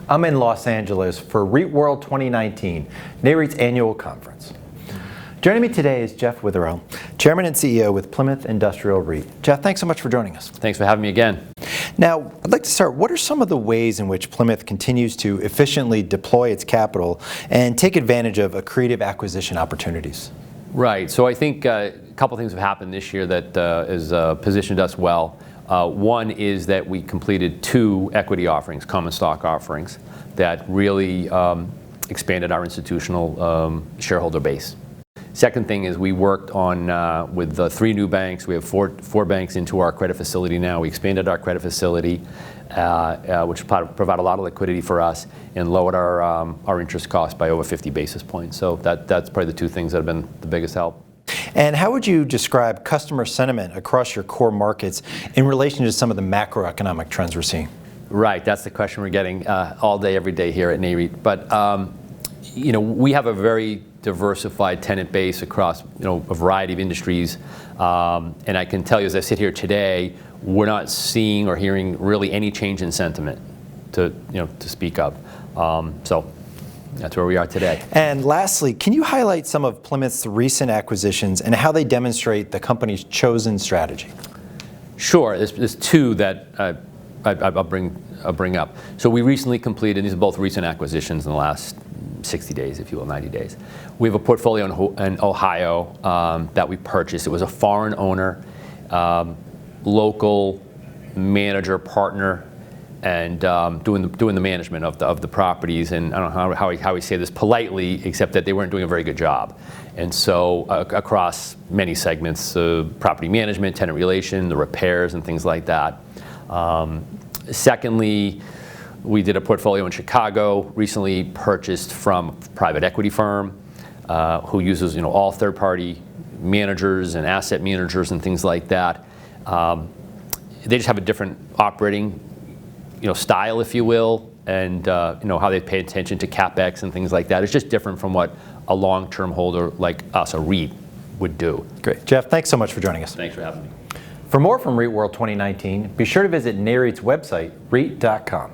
I'm in Los Angeles for REIT World 2019, NAREIT's annual conference. Joining me today is Jeff Witherell, Chairman and CEO with Plymouth Industrial REIT. Jeff, thanks so much for joining us. Thanks for having me again. Now, I'd like to start. What are some of the ways in which Plymouth continues to efficiently deploy its capital and take advantage of accretive acquisition opportunities? Right. So I think a couple things have happened this year that has positioned us well. One is that we completed 2 equity offerings, common stock offerings, that really expanded our institutional shareholder base. Second thing is we worked on with 3 new banks. We have four banks into our credit facility now. We expanded our credit facility, which provide a lot of liquidity for us and lowered our interest cost by over 50 basis points. So that's probably the 2 things that have been the biggest help. And how would you describe customer sentiment across your core markets in relation to some of the macroeconomic trends we're seeing? Right, that's the question we're getting all day, every day here at NAREIT. But we have a very diversified tenant base across a variety of industries, and I can tell you, as I sit here today, we're not seeing or hearing really any change in sentiment to speak of. So that's where we are today. And lastly, can you highlight some of Plymouth's recent acquisitions and how they demonstrate the company's chosen strategy? Sure. There's 2 that I'll bring up. So we recently completed, these are both recent acquisitions in the last 60 days, if you will, 90 days. We have a portfolio in Ohio that we purchased. It was a foreign owner, local manager, partner, and doing the management of the properties. And I don't know how we say this politely, except that they weren't doing a very good job. And so across many segments, property management, tenant relation, the repairs, and things like that. Secondly, we did a portfolio in Chicago, recently purchased from a private equity firm who uses all third-party managers and asset managers and things like that. They just have a different operating style, if you will, and how they pay attention to CapEx and things like that. It's just different from what a long-term holder like us, a REIT, would do. Great. Jeff, thanks so much for joining us. Thanks for having me. For more from REIT World 2019, be sure to visit NAREIT's website, REIT.com.